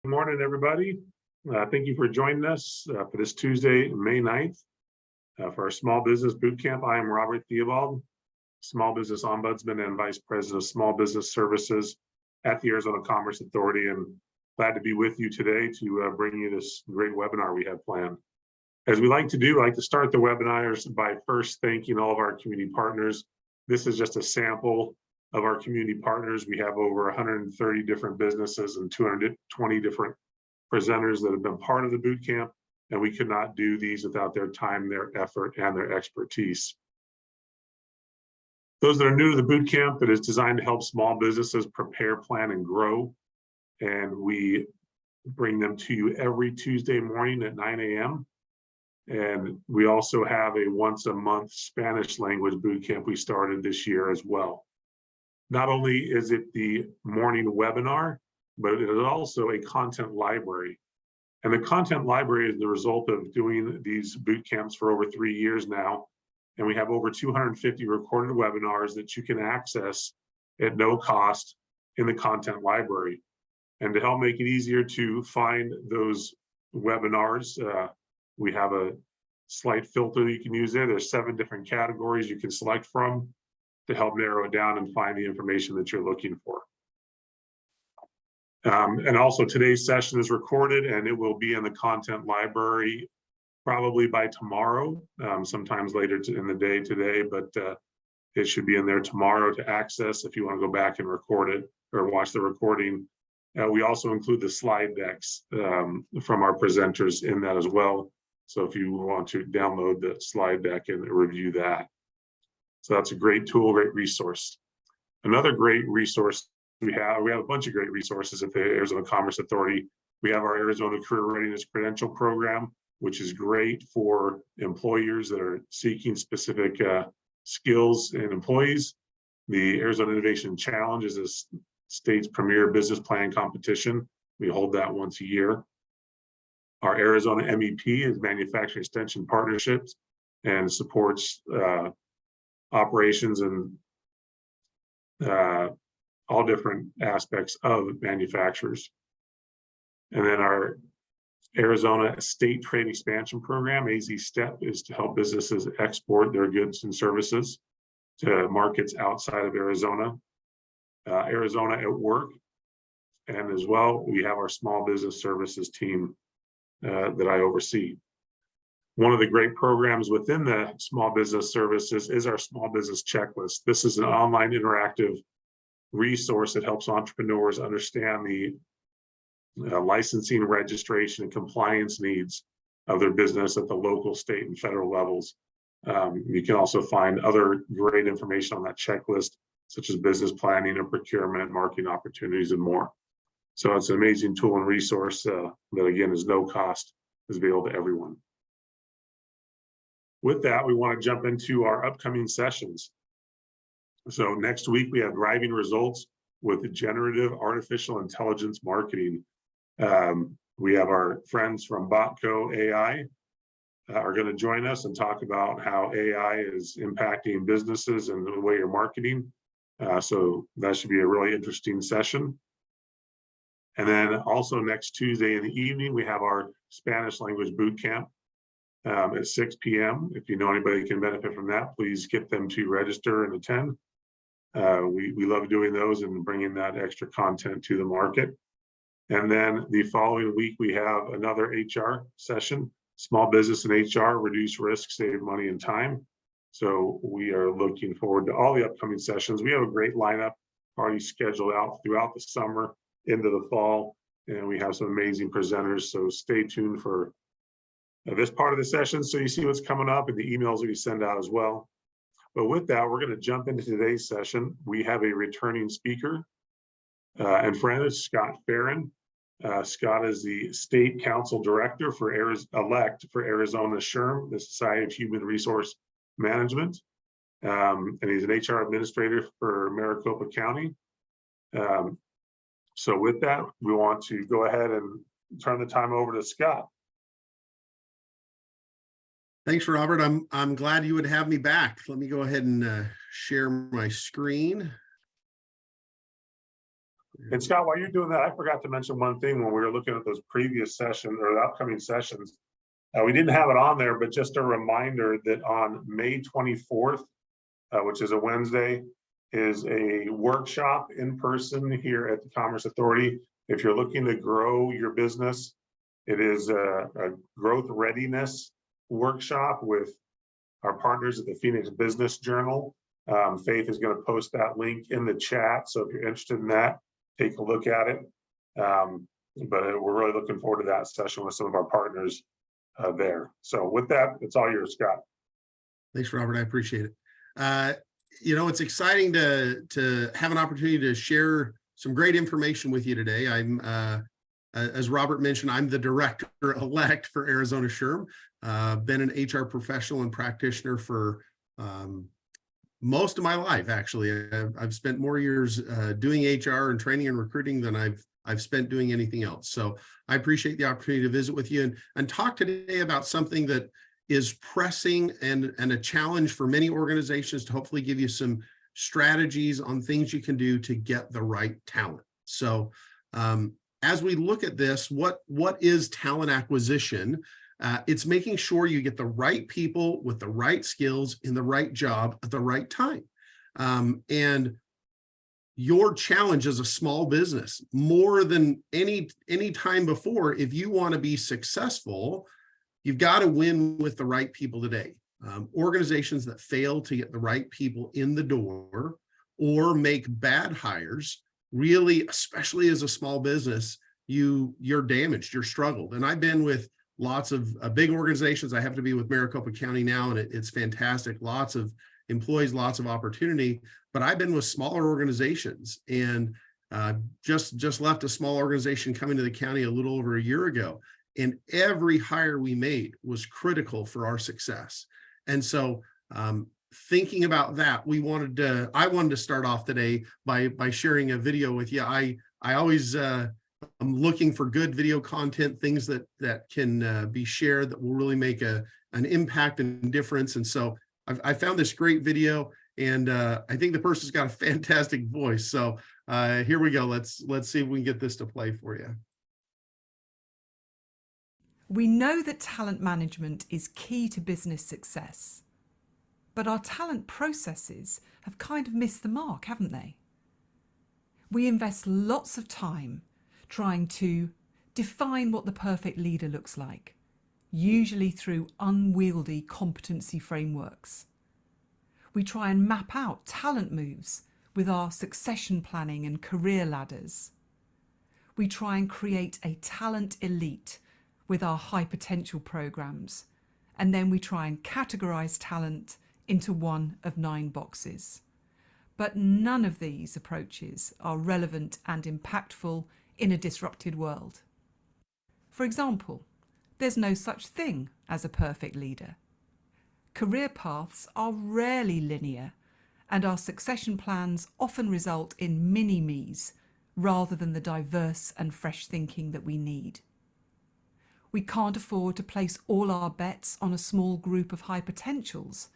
Good morning, everybody. Thank you for joining us for this Tuesday, May 9th, for our Small Business Boot Camp. I am Robert Theobald, Small Business Ombudsman and Vice President of Small Business Services at the Arizona Commerce Authority, and glad to be with you today to bring you this great webinar we have planned. As we like to do, I like to start the webinars by first thanking all of our community partners. This is just a sample of our community partners. We have over 130 different businesses and 220 different presenters that have been part of the boot camp, and we could not do these without their time, their effort, and their expertise. Those that are new to the boot camp, it is designed to help small businesses prepare, plan, and grow. And we bring them to you every Tuesday morning at 9 a.m. And we also have a once a month Spanish language boot camp we started this year as well. Not only is it the morning webinar, but it is also a content library. And the content library is the result of doing these boot camps for over 3 years now. And we have over 250 recorded webinars that you can access at no cost in the content library. And to help make it easier to find those webinars, we have a slight filter that you can use there. There's 7 different categories you can select from to help narrow it down and find the information that you're looking for. And also today's session is recorded and it will be in the content library probably by tomorrow, sometimes later in the day today, but it should be in there tomorrow to access if you want to go back and record it or watch the recording. We also include the slide decks from our presenters in that as well. So if you want to download the slide deck and review that. So that's a great tool, great resource. Another great resource we have a bunch of great resources at the Arizona Commerce Authority. We have our Arizona Career Readiness Credential Program, which is great for employers that are seeking specific skills in employees. The Arizona Innovation Challenge is a state's premier business plan competition. We hold that once a year. Our Arizona MEP is Manufacturing Extension Partnerships and supports operations and all different aspects of manufacturers. And then our Arizona State Trade Expansion Program, AZ STEP, is to help businesses export their goods and services to markets outside of Arizona. Arizona at Work, and as well, we have our Small Business Services team that I oversee. One of the great programs within the Small Business Services is our Small Business Checklist. This is an online interactive resource that helps entrepreneurs understand the licensing, registration, and compliance needs of their business at the local, state, and federal levels. You can also find other great information on that checklist, such as business planning and procurement, marketing opportunities, and more. So it's an amazing tool and resource that, again, is no cost, is available to everyone. With that, we want to jump into our upcoming sessions. So next week, we have driving results with generative artificial intelligence marketing. We have our friends from Botco AI are going to join us and talk about how AI is impacting businesses and the way you're marketing. So that should be a really interesting session. And then also next Tuesday in the evening, we have our Spanish language boot camp at 6 p.m. If you know anybody who can benefit from that, please get them to register and attend. We love doing those and bringing that extra content to the market. And then the following week, we have another HR session, small business and HR, reduce risk, save money and time. So we are looking forward to all the upcoming sessions. We have a great lineup already scheduled out throughout the summer into the fall, and we have some amazing presenters. So stay tuned for this part of the session so you see what's coming up in the emails that we send out as well. But with that, we're going to jump into today's session. We have a returning speaker and friend, Scott Farron. Scott is the State Council Director for elect for Arizona SHRM, the Society of Human Resource Management, and he's an HR administrator for Maricopa County. So with that, we want to go ahead and turn the time over to Scott. Thanks, Robert. I'm glad you would have me back. Let me go ahead and share my screen. And Scott, while you're doing that, I forgot to mention one thing when we were looking at those previous sessions or the upcoming sessions. We didn't have it on there, but just a reminder that on May 24th, which is a Wednesday, is a workshop in person here at the Commerce Authority. If you're looking to grow your business, it is a growth readiness workshop with our partners at the Phoenix Business Journal. Faith is going to post that link in the chat. So if you're interested in that, take a look at it. But we're really looking forward to that session with some of our partners there. So with that, it's all yours, Scott. Thanks, Robert. I appreciate it. It's exciting to have an opportunity to share some great information with you today. I'm, as Robert mentioned, I'm the director-elect for Arizona SHRM. Been an HR professional and practitioner for most of my life, actually. I've spent more years doing HR and training and recruiting than I've spent doing anything else. So I appreciate the opportunity to visit with you and talk today about something that is pressing and a challenge for many organizations to hopefully give you some strategies on things you can do to get the right talent. So as we look at this, what is talent acquisition? It's making sure you get the right people with the right skills in the right job at the right time. And your challenge as a small business, more than any time before, if you want to be successful, you've got to win with the right people today. Organizations that fail to get the right people in the door or make bad hires, really, especially as a small business, you're damaged, you're struggled. And I've been with lots of big organizations. I have to be with Maricopa County now, and it's fantastic. Lots of employees, lots of opportunity. But I've been with smaller organizations, and just left a small organization coming to the county a little over a year ago. And every hire we made was critical for our success. And so thinking about that, I wanted to start off today by sharing a video with you. I always I'm looking for good video content, things that can be shared that will really make an impact and difference. And so I found this great video, and I think the person's got a fantastic voice. So here we go. Let's see if we can get this to play for you. We know that talent management is key to business success, but our talent processes have kind of missed the mark, haven't they? We invest lots of time trying to define what the perfect leader looks like, usually through unwieldy competency frameworks. We try and map out talent moves with our succession planning and career ladders. We try and create a talent elite with our high potential programs, and then we try and categorize talent into one of 9 boxes. But none of these approaches are relevant and impactful in a disrupted world. For example, there's no such thing as a perfect leader. Career paths are rarely linear, and our succession plans often result in mini-me's rather than the diverse and fresh thinking that we need. We can't afford to place all our bets on a small group of high potentials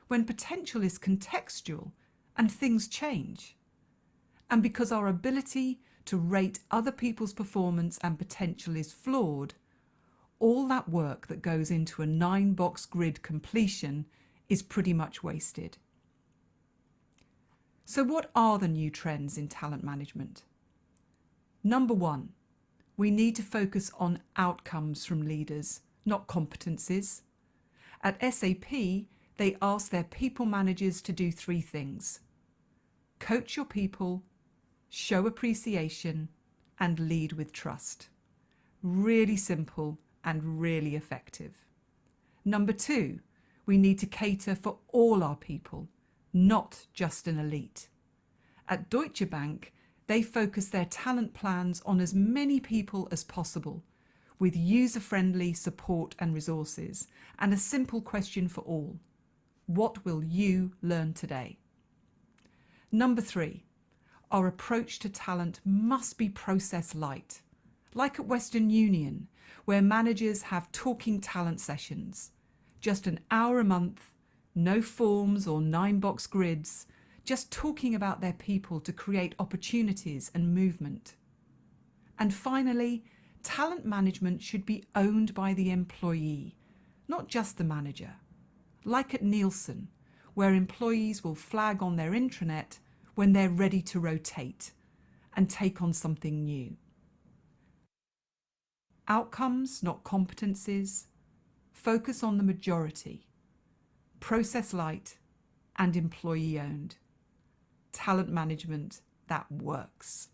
when potential is contextual and things change. And because our ability to rate other people's performance and potential is flawed, all that work that goes into a 9-box grid completion is pretty much wasted. So what are the new trends in talent management? Number 1, we need to focus on outcomes from leaders, not competencies. At SAP, they ask their people managers to do 3 things: coach your people, show appreciation, and lead with trust. Really simple and really effective. Number 2, we need to cater for all our people, not just an elite. At Deutsche Bank, they focus their talent plans on as many people as possible, with user-friendly support and resources, and a simple question for all: what will you learn today? Number 3, our approach to talent must be process light, like at Western Union, where managers have talking talent sessions, just an hour a month, no forms or 9-box grids, just talking about their people to create opportunities and movement. And finally, talent management should be owned by the employee, not just the manager. Like at Nielsen, where employees will flag on their intranet when they're ready to rotate and take on something new. Outcomes, not competencies. Focus on the majority. Process light and employee owned. Talent management that works.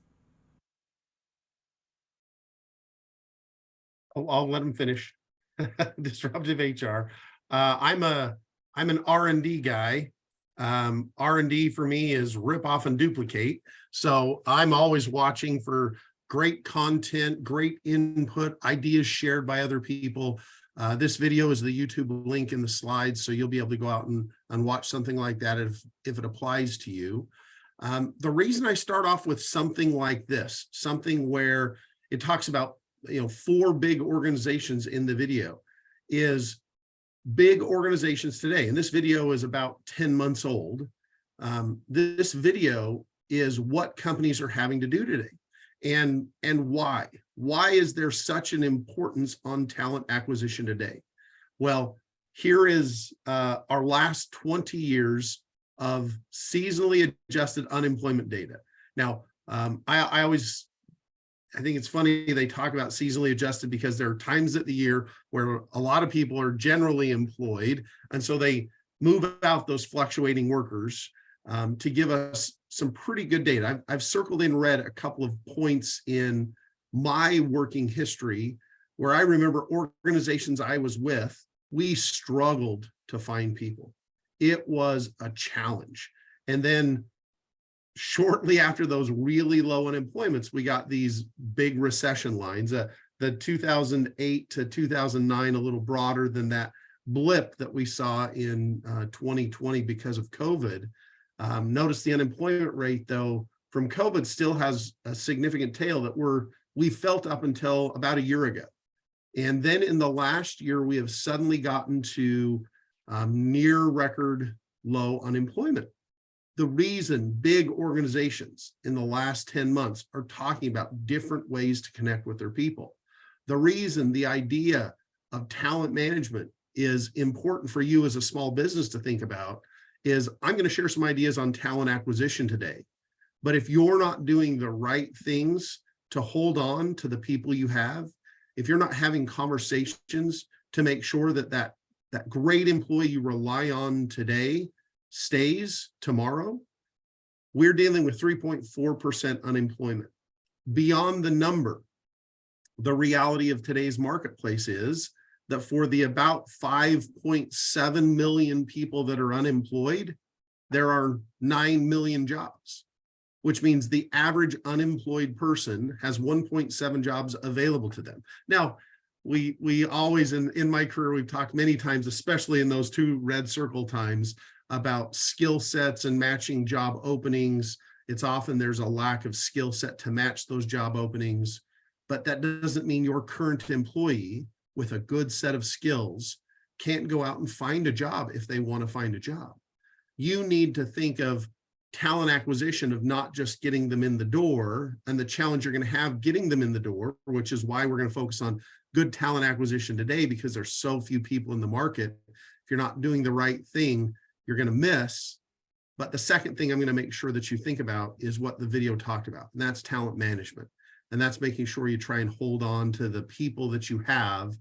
I'll let him finish. Disruptive HR. I'm an R&D guy. R&D for me is rip off and duplicate. So I'm always watching for great content, great input, ideas shared by other people. This video is the YouTube link in the slides, so you'll be able to go out and watch something like that if it applies to you. The reason I start off with something like this, something where it talks about 4 big organizations in the video, is big organizations today. And this video is about 10 months old. This video is what companies are having to do today. And why? Why is there such an importance on talent acquisition today? Well, here is our last 20 years of seasonally adjusted unemployment data. Now, I think it's funny they talk about seasonally adjusted because there are times of the year where a lot of people are generally employed. And so they move out those fluctuating workers to give us some pretty good data. I've circled in red a couple of points in my working history where I remember organizations I was with, we struggled to find people. It was a challenge. And then shortly after those really low unemployments, we got these big recession lines, the 2008 to 2009, a little broader than that blip that we saw in 2020 because of COVID. Notice the unemployment rate, though, from COVID still has a significant tail that we felt up until about a year ago. And then in the last year, we have suddenly gotten to near record low unemployment. The reason big organizations in the last 10 months are talking about different ways to connect with their people. The reason the idea of talent management is important for you as a small business to think about is I'm going to share some ideas on talent acquisition today. But if you're not doing the right things to hold on to the people you have, if you're not having conversations to make sure that great employee you rely on today stays tomorrow, we're dealing with 3.4% unemployment. Beyond the number, the reality of today's marketplace is that for the about 5.7 million people that are unemployed, there are 9 million jobs, which means the average unemployed person has 1.7 jobs available to them. Now, we always, in my career, we've talked many times, especially in those 2 red circle times, about skill sets and matching job openings. It's often there's a lack of skill set to match those job openings, but that doesn't mean your current employee with a good set of skills can't go out and find a job if they want to find a job. You need to think of talent acquisition of not just getting them in the door and the challenge you're going to have getting them in the door, which is why we're going to focus on good talent acquisition today, because there's so few people in the market. If you're not doing the right thing, you're going to miss. But the second thing I'm going to make sure that you think about is what the video talked about, and that's talent management. And that's making sure you try and hold on to the people that you have,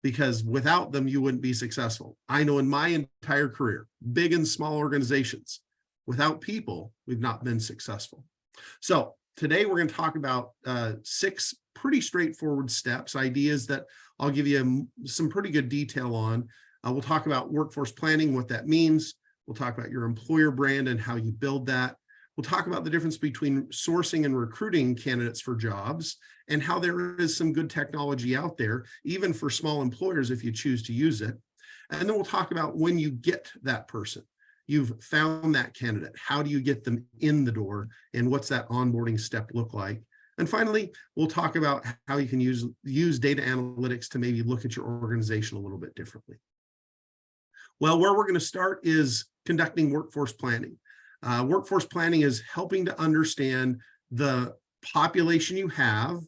because without them, you wouldn't be successful. I know in my entire career, big and small organizations, without people, we've not been successful. So today we're going to talk about 6 pretty straightforward steps, ideas that I'll give you some pretty good detail on. We'll talk about workforce planning, what that means. We'll talk about your employer brand and how you build that. We'll talk about the difference between sourcing and recruiting candidates for jobs and how there is some good technology out there, even for small employers if you choose to use it. And then we'll talk about when you get that person. You've found that candidate. How do you get them in the door? And what's that onboarding step look like? And finally, we'll talk about how you can use data analytics to maybe look at your organization a little bit differently. Well, where we're going to start is conducting workforce planning. Workforce planning is helping to understand the population you have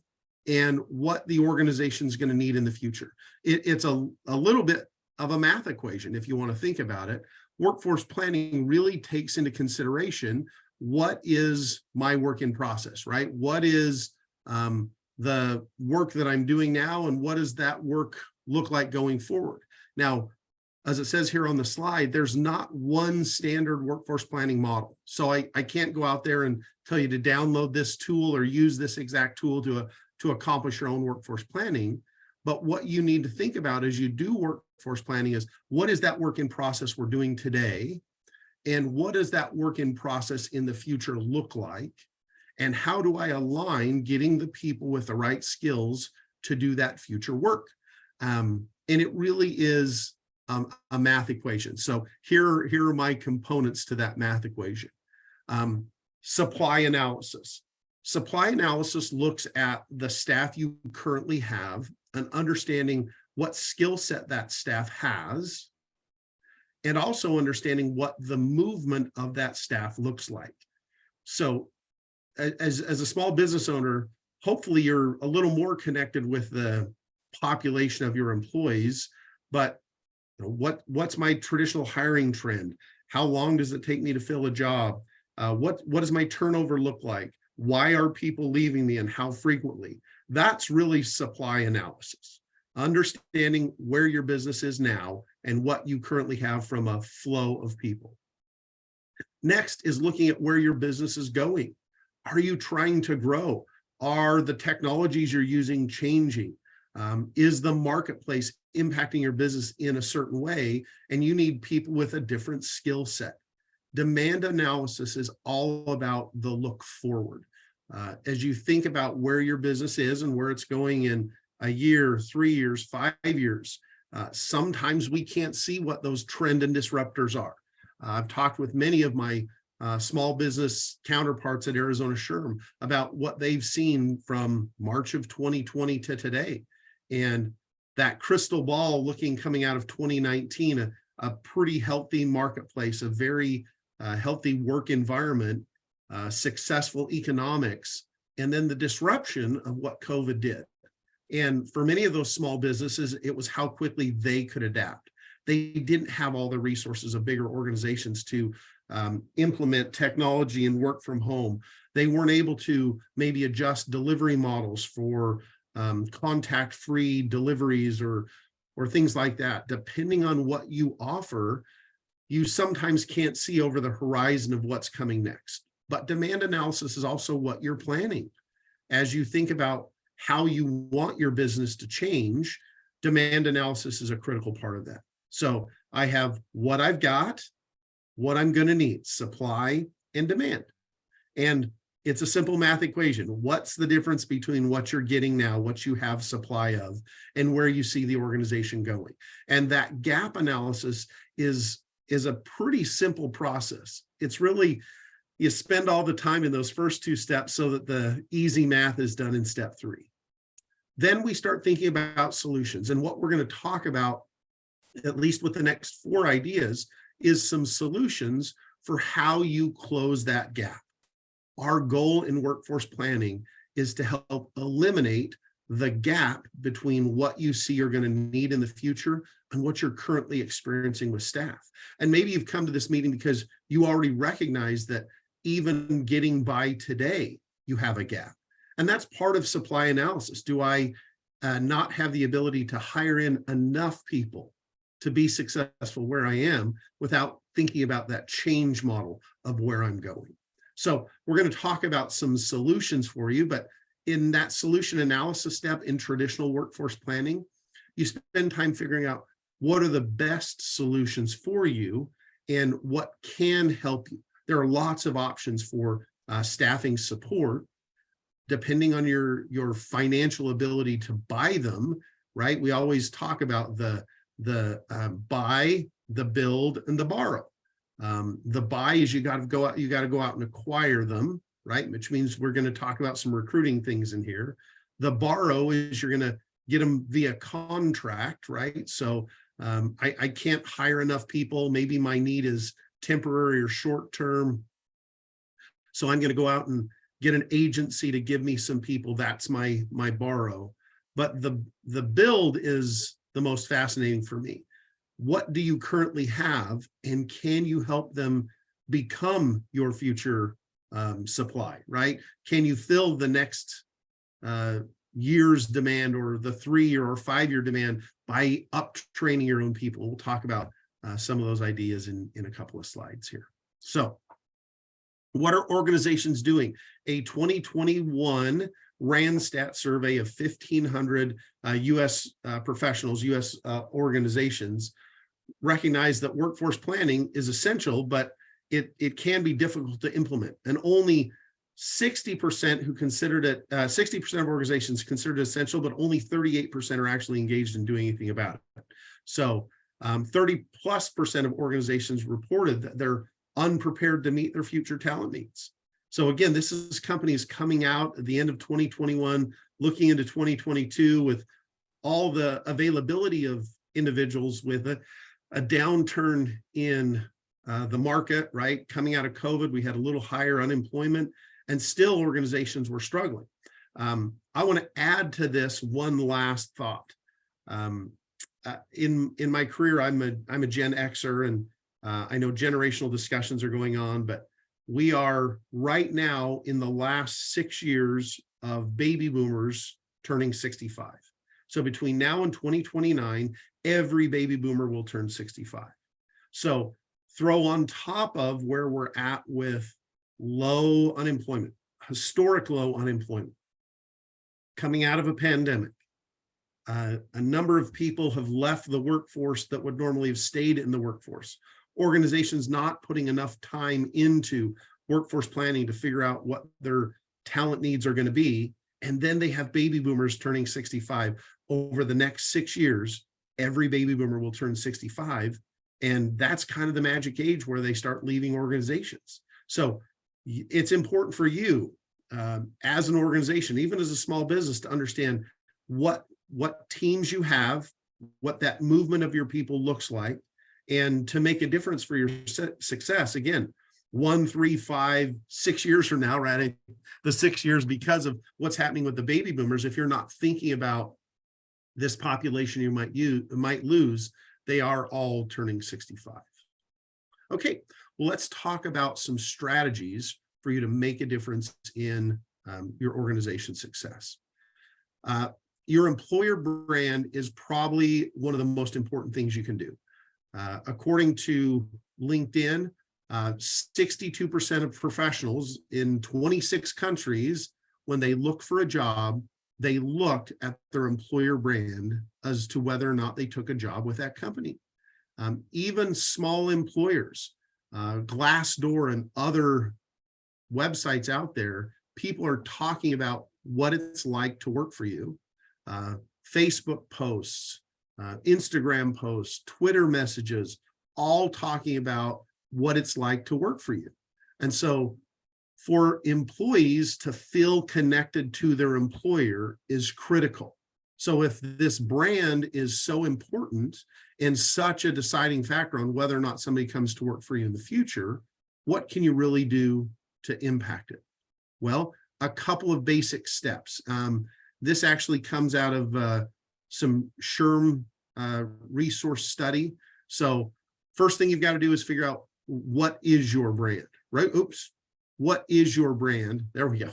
and what the organization is going to need in the future. It's a little bit of a math equation, if you want to think about it. Workforce planning really takes into consideration what is my work in process, right? What is the work that I'm doing now, and what does that work look like going forward? Now, as it says here on the slide, there's not one standard workforce planning model. So I can't go out there and tell you to download this tool or use this exact tool to accomplish your own workforce planning. But what you need to think about as you do workforce planning is, what is that work in process we're doing today? And what does that work in process in the future look like? And how do I align getting the people with the right skills to do that future work? And it really is a math equation. So here are my components to that math equation. Supply analysis. Supply analysis looks at the staff you currently have and understanding what skill set that staff has, and also understanding what the movement of that staff looks like. So as a small business owner, hopefully you're a little more connected with the population of your employees, but what's my traditional hiring trend? How long does it take me to fill a job? What does my turnover look like? Why are people leaving me and how frequently? That's really supply analysis. Understanding where your business is now and what you currently have from a flow of people. Next is looking at where your business is going. Are you trying to grow? Are the technologies you're using changing? Is the marketplace impacting your business in a certain way? And you need people with a different skill set. Demand analysis is all about the look forward. As you think about where your business is and where it's going in a year, 3 years, 5 years, sometimes we can't see what those trend and disruptors are. I've talked with many of my small business counterparts at Arizona SHRM about what they've seen from March of 2020 to today. And that crystal ball looking coming out of 2019, a pretty healthy marketplace, a very healthy work environment, successful economics, and then the disruption of what COVID did. And for many of those small businesses, it was how quickly they could adapt. They didn't have all the resources of bigger organizations to implement technology and work from home. They weren't able to maybe adjust delivery models for contact-free deliveries or things like that. Depending on what you offer, you sometimes can't see over the horizon of what's coming next. But demand analysis is also what you're planning. As you think about how you want your business to change, demand analysis is a critical part of that. So I have what I've got, what I'm going to need, supply and demand. And it's a simple math equation. What's the difference between what you're getting now, what you have supply of, and where you see the organization going? And that gap analysis is a pretty simple process. It's really, you spend all the time in those first two steps so that the easy math is done in step 3. Then we start thinking about solutions. And what we're going to talk about, at least with the next 4 ideas, is some solutions for how you close that gap. Our goal in workforce planning is to help eliminate the gap between what you see you're going to need in the future and what you're currently experiencing with staff. And maybe you've come to this meeting because you already recognize that even getting by today, you have a gap. And that's part of supply analysis. Do I not have the ability to hire in enough people to be successful where I am without thinking about that change model of where I'm going? So we're going to talk about some solutions for you, but in that solution analysis step in traditional workforce planning, you spend time figuring out what are the best solutions for you and what can help you. There are lots of options for staffing support, depending on your financial ability to buy them, right? We always talk about the buy, the build, and the borrow. The buy is you got to go out and acquire them, right? Which means we're going to talk about some recruiting things in here. The borrow is you're going to get them via contract, right? So I can't hire enough people. Maybe my need is temporary or short term. So I'm going to go out and get an agency to give me some people. That's my borrow. But the build is the most fascinating for me. What do you currently have, and can you help them become your future supply, right? Can you fill the next year's demand, or the 3-year or 5-year demand, by up training your own people? We'll talk about some of those ideas in a couple of slides here. So what are organizations doing? A 2021 Randstad survey of 1,500 U.S. professionals, U.S. Organizations, recognize that workforce planning is essential, but it can be difficult to implement. And only 60% who considered it, 60% of organizations considered it essential, but only 38% are actually engaged in doing anything about it. So 30+% of organizations reported that they're unprepared to meet their future talent needs. So again, this is companies coming out at the end of 2021, looking into 2022 with all the availability of individuals, with a downturn in the market, right? Coming out of COVID, we had a little higher unemployment, and still organizations were struggling. I want to add to this one last thought. In my career, I'm a Gen Xer, and I know generational discussions are going on, but we are right now in the last 6 years of baby boomers turning 65. So between now and 2029, every baby boomer will turn 65. So throw on top of where we're at with low unemployment, historic low unemployment, coming out of a pandemic. A number of people have left the workforce that would normally have stayed in the workforce. Organizations not putting enough time into workforce planning to figure out what their talent needs are going to be. And then they have baby boomers turning 65. Over the next 6 years, every baby boomer will turn 65. And that's kind of the magic age where they start leaving organizations. So it's important for you as an organization, even as a small business, to understand what teams you have, what that movement of your people looks like, and to make a difference for your success. Again, 1, 3, 5, 6 years from now, right? The 6 years because of what's happening with the baby boomers. If you're not thinking about this population you might lose, they are all turning 65. Okay, well, let's talk about some strategies for you to make a difference in your organization's success. Your employer brand is probably one of the most important things you can do. According to LinkedIn, 62% of professionals in 26 countries, when they look for a job, they looked at their employer brand as to whether or not they took a job with that company. Even small employers, Glassdoor and other websites out there, people are talking about what it's like to work for you. Facebook posts, Instagram posts, Twitter messages, all talking about what it's like to work for you. And so for employees to feel connected to their employer is critical. So if this brand is so important and such a deciding factor on whether or not somebody comes to work for you in the future, what can you really do to impact it? Well, a couple of basic steps. This actually comes out of some SHRM resource study. So first thing you've got to do is figure out, what is your brand, right? Oops. What is your brand? There we go.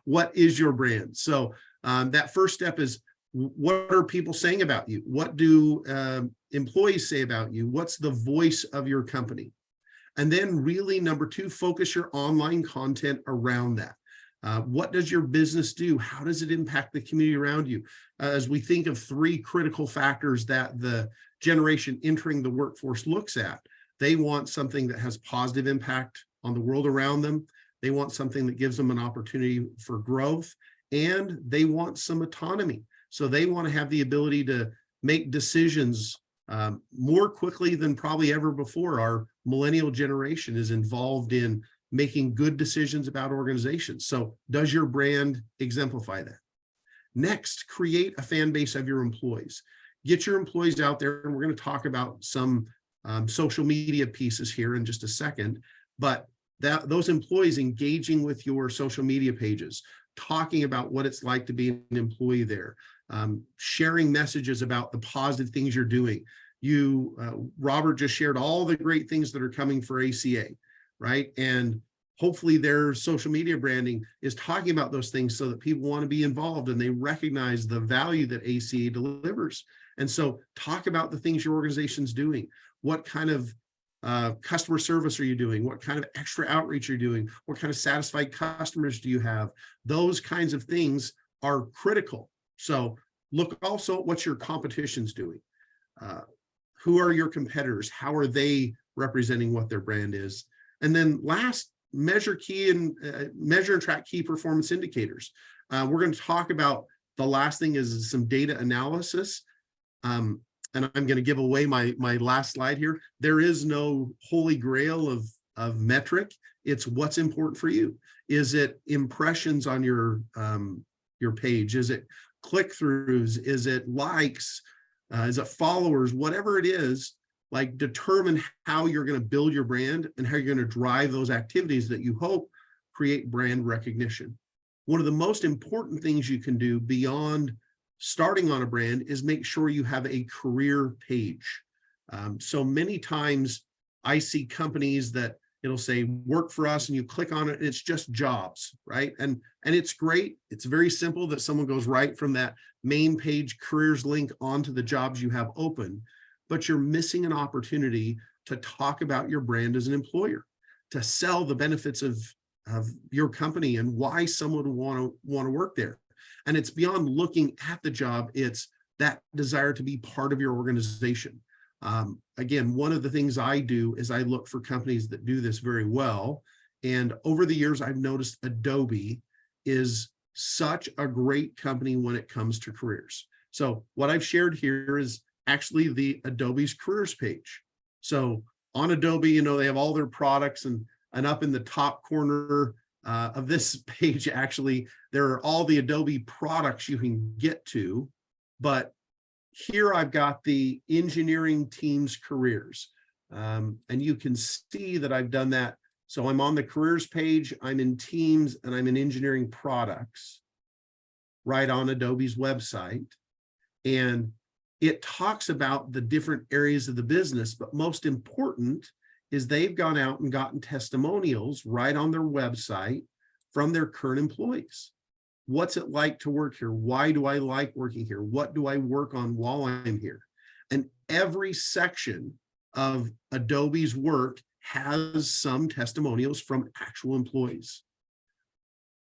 What is your brand? So that first step is, what are people saying about you? What do employees say about you? What's the voice of your company? And then really, number 2, focus your online content around that. What does your business do? How does it impact the community around you? As we think of 3 critical factors that the generation entering the workforce looks at, they want something that has positive impact on the world around them. They want something that gives them an opportunity for growth, and they want some autonomy. So they want to have the ability to make decisions more quickly than probably ever before. Our millennial generation is involved in making good decisions about organizations. So does your brand exemplify that? Next, create a fan base of your employees. Get your employees out there, and we're going to talk about some social media pieces here in just a second, but those employees engaging with your social media pages, talking about what it's like to be an employee there, sharing messages about the positive things you're doing. Robert just shared all the great things that are coming for ACA, right? And hopefully their social media branding is talking about those things so that people want to be involved and they recognize the value that ACA delivers. And so talk about the things your organization's doing. What kind of customer service are you doing? What kind of extra outreach are you doing? What kind of satisfied customers do you have? Those kinds of things are critical. So look also at what your competition's doing. Who are your competitors? How are they representing what their brand is? And then last, measure and track key performance indicators. We're going to talk about the last thing is some data analysis. And I'm going to give away my last slide here. There is no holy grail of metric. It's what's important for you. Is it impressions on your page? Is it click-throughs? Is it likes? Is it followers? Whatever it is, like determine how you're going to build your brand and how you're going to drive those activities that you hope create brand recognition. One of the most important things you can do beyond starting on a brand is make sure you have a career page. So many times I see companies that it'll say work for us and you click on it and it's just jobs, right? And it's great. It's very simple that someone goes right from that main page careers link onto the jobs you have open, but you're missing an opportunity to talk about your brand as an employer, to sell the benefits of your company and why someone would want to work there. And it's beyond looking at the job, it's that desire to be part of your organization. Again, one of the things I do is I look for companies that do this very well. And over the years, I've noticed Adobe is such a great company when it comes to careers. So what I've shared here is actually the Adobe's careers page. So on Adobe, they have all their products and up in the top corner of this page, actually, there are all the Adobe products you can get to, but here I've got the engineering team's careers. And you can see that I've done that. So I'm on the careers page, I'm in teams, and I'm in engineering products right on Adobe's website. And it talks about the different areas of the business, but most important is they've gone out and gotten testimonials right on their website from their current employees. What's it like to work here? Why do I like working here? What do I work on while I'm here? And every section of Adobe's work has some testimonials from actual employees.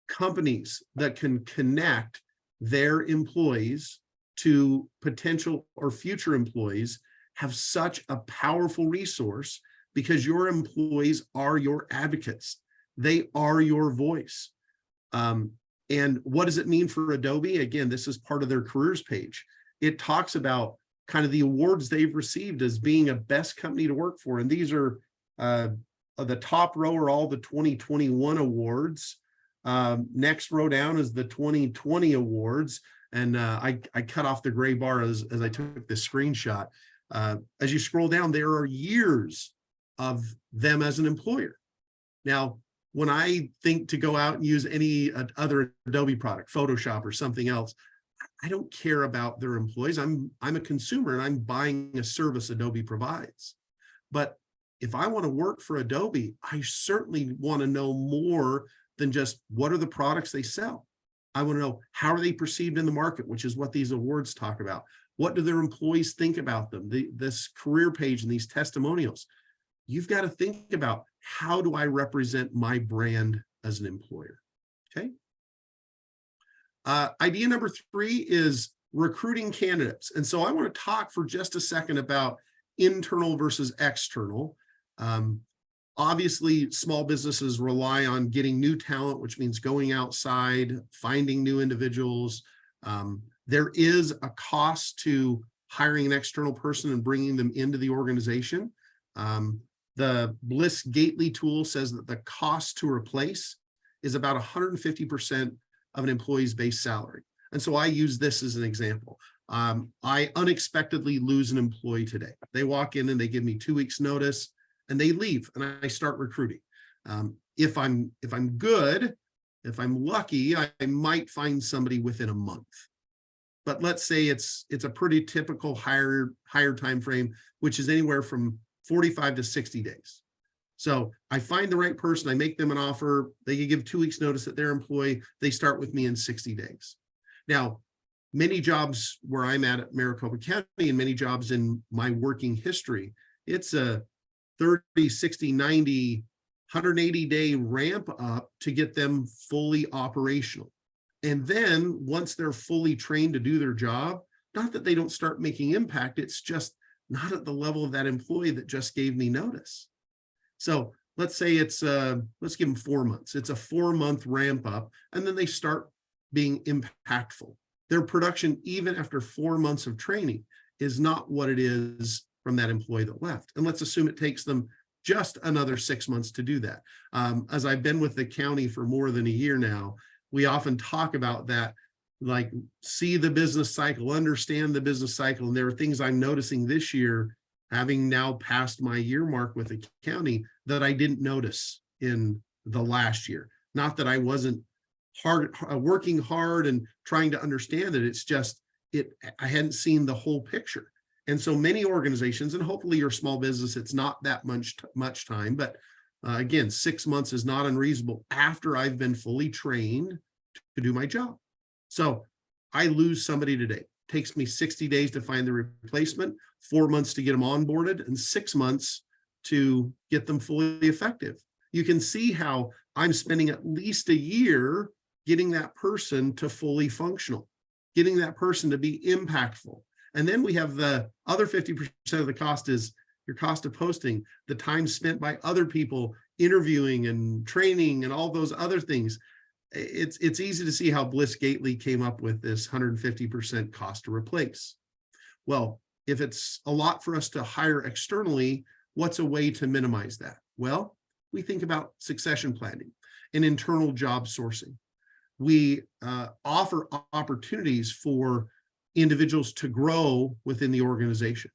Companies that can connect their employees to potential or future employees have such a powerful resource because your employees are your advocates. They are your voice. And what does it mean for Adobe? Again, this is part of their careers page. It talks about kind of the awards they've received as being a best company to work for. And these are the top row are all the 2021 awards. Next row down is the 2020 awards. And I cut off the gray bar as I took this screenshot. As you scroll down, there are years of them as an employer. Now, when I think to go out and use any other Adobe product, Photoshop or something else, I don't care about their employees. I'm a consumer and I'm buying a service Adobe provides. But if I want to work for Adobe, I certainly want to know more than just what are the products they sell. I want to know how are they perceived in the market, which is what these awards talk about. What do their employees think about them? This career page and these testimonials. You've got to think about how do I represent my brand as an employer, okay? Idea number 3 is recruiting candidates. And so I want to talk for just a second about internal versus external. Obviously, small businesses rely on getting new talent, which means going outside, finding new individuals. There is a cost to hiring an external person and bringing them into the organization. The Bliss Gately tool says that the cost to replace is about 150% of an employee's base salary. And so I use this as an example. I unexpectedly lose an employee today. They walk in and they give me 2 weeks notice and they leave and I start recruiting. If I'm good, if I'm lucky, I might find somebody within a month. But let's say it's a pretty typical higher time frame, which is anywhere from 45 to 60 days. So I find the right person, I make them an offer, they can give 2 weeks notice that their employee, they start with me in 60 days. Now, many jobs where I'm at Maricopa County and many jobs in my working history, it's a 30, 60, 90, 180 day ramp up to get them fully operational. And then once they're fully trained to do their job, not that they don't start making impact, it's just not at the level of that employee that just gave me notice. So let's say it's, let's give them 4 months. It's a 4-month ramp up, and then they start being impactful. Their production, even after 4 months of training, is not what it is from that employee that left. And let's assume it takes them just another 6 months to do that. As I've been with the county for more than a year now, we often talk about that, like see the business cycle, understand the business cycle. And there are things I'm noticing this year, having now passed my year mark with the county, that I didn't notice in the last year. Not that I wasn't working hard and trying to understand it. It's just, I hadn't seen the whole picture. And so many organizations, and hopefully your small business, it's not that much time, but again, 6 months is not unreasonable after I've been fully trained to do my job. So I lose somebody today. It takes me 60 days to find the replacement, 4 months to get them onboarded, and 6 months to get them fully effective. You can see how I'm spending at least a year getting that person to fully functional, getting that person to be impactful. And then we have the other 50% of the cost is your cost of posting, the time spent by other people interviewing and training and all those other things. It's easy to see how Bliss Gately came up with this 150% cost to replace. Well, if it's a lot for us to hire externally, what's a way to minimize that? Well, we think about succession planning and internal job sourcing. We offer opportunities for individuals to grow within the organization.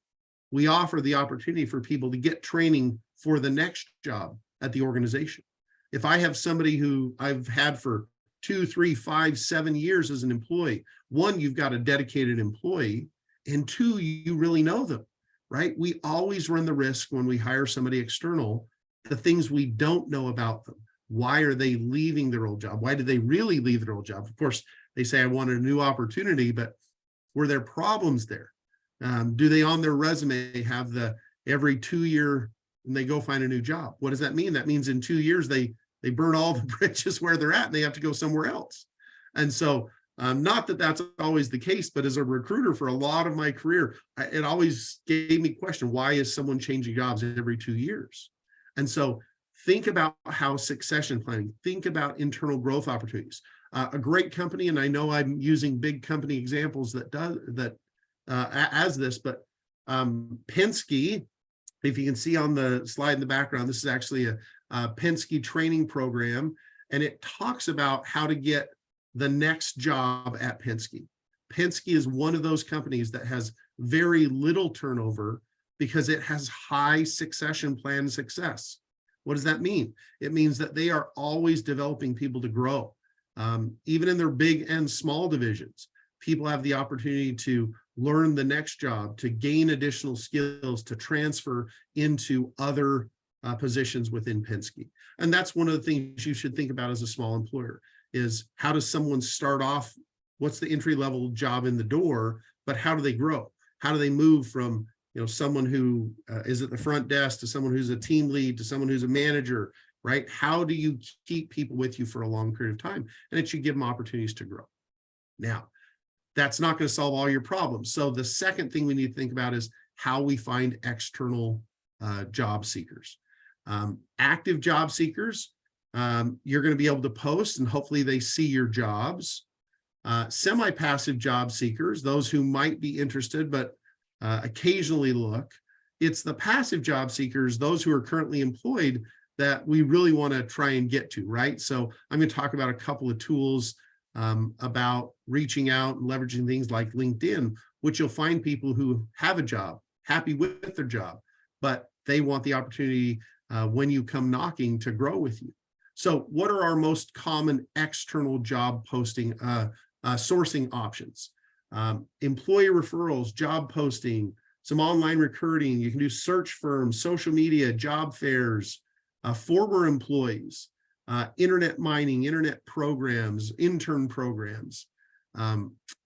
We offer the opportunity for people to get training for the next job at the organization. If I have somebody who I've had for 2, 3, 5, 7 years as an employee, 1, you've got a dedicated employee, and 2, you really know them, right? We always run the risk when we hire somebody external, the things we don't know about them. Why are they leaving their old job? Why did they really leave their old job? Of course, they say, I wanted a new opportunity, but were there problems there? Do they on their resume have the every 2 year and they go find a new job? What does that mean? That means in 2 years, they burn all the bridges where they're at and they have to go somewhere else. And so not that that's always the case, but as a recruiter for a lot of my career, it always gave me question, why is someone changing jobs every 2 years? And so think about how succession planning, think about internal growth opportunities. A great company, and I know I'm using big company examples as this, but Penske, if you can see on the slide in the background, this is actually a Penske training program, and it talks about how to get the next job at Penske. Penske is one of those companies that has very little turnover because it has high succession plan success. What does that mean? It means that they are always developing people to grow. Even in their big and small divisions, people have the opportunity to learn the next job, to gain additional skills, to transfer into other positions within Penske. And that's one of the things you should think about as a small employer is how does someone start off? What's the entry level job in the door, but how do they grow? How do they move from someone who is at the front desk to someone who's a team lead to someone who's a manager, right? How do you keep people with you for a long period of time? And it should give them opportunities to grow. Now, that's not going to solve all your problems. So the second thing we need to think about is how we find external job seekers. Active job seekers, you're going to be able to post and hopefully they see your jobs. Semi-passive job seekers, those who might be interested but occasionally look. It's the passive job seekers, those who are currently employed, that we really want to try and get to, right? So I'm going to talk about a couple of tools about reaching out and leveraging things like LinkedIn, which you'll find people who have a job, happy with their job, but they want the opportunity when you come knocking to grow with you. So what are our most common external job posting sourcing options? Employee referrals, job posting, some online recruiting. You can do search firms, social media, job fairs, former employees, internet mining, internet programs, intern programs.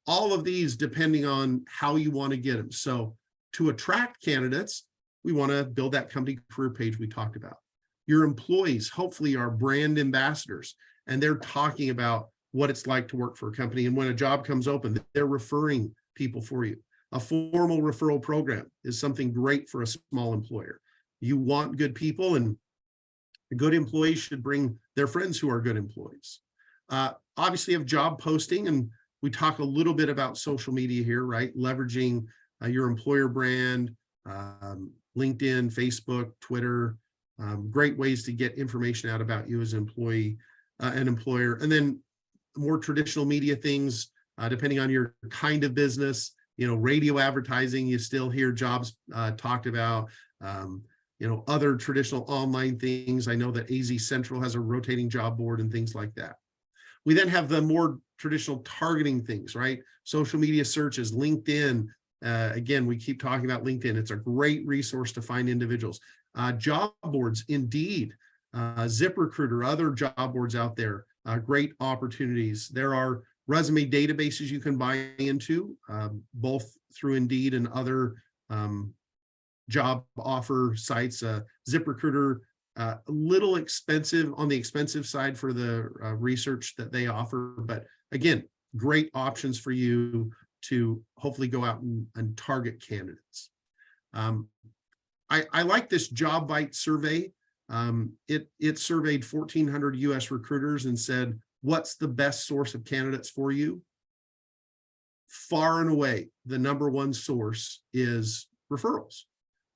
All of these depending on how you want to get them. So to attract candidates, we want to build that company career page we talked about. Your employees hopefully are brand ambassadors, and they're talking about what it's like to work for a company. And when a job comes open, they're referring people for you. A formal referral program is something great for a small employer. You want good people, and good employees should bring their friends who are good employees. Obviously, you have job posting, and we talk a little bit about social media here, right? Leveraging your employer brand, LinkedIn, Facebook, Twitter, great ways to get information out about you as an employee, an employer. And then more traditional media things, depending on your kind of business, radio advertising, you still hear jobs talked about, other traditional online things. I know that AZ Central has a rotating job board and things like that. We then have the more traditional targeting things, right? Social media searches, LinkedIn. Again, we keep talking about LinkedIn. It's a great resource to find individuals. Job boards, Indeed, ZipRecruiter, other job boards out there, great opportunities. There are resume databases you can buy into, both through Indeed and other job offer sites. ZipRecruiter, a little expensive on the expensive side for the research that they offer, but again, great options for you to hopefully go out and target candidates. I like this Job Bite survey. It surveyed 1,400 US recruiters and said, what's the best source of candidates for you? Far and away, the number one source is referrals.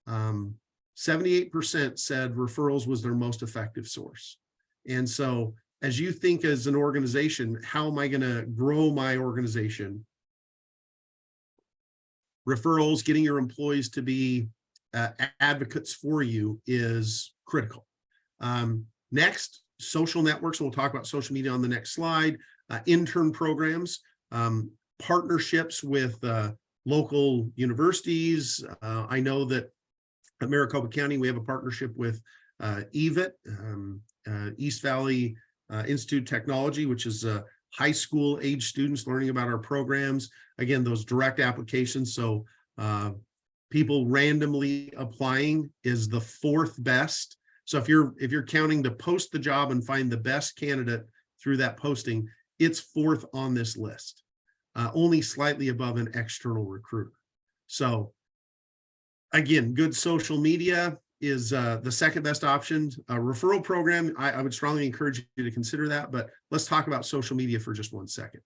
78% said referrals was their most effective source. And so as you think as an organization, how am I going to grow my organization? Referrals, getting your employees to be advocates for you is critical. Next, social networks. We'll talk about social media on the next slide. Intern programs, partnerships with local universities. I know that at Maricopa County, we have a partnership with EVIT, East Valley Institute of Technology, which is high school age students learning about our programs. Again, those direct applications. So people randomly applying is the fourth best. So if you're counting to post the job and find the best candidate through that posting, it's fourth on this list, only slightly above an external recruiter. So again, good social media is the second best option. A referral program, I would strongly encourage you to consider that, but let's talk about social media for just 1 second.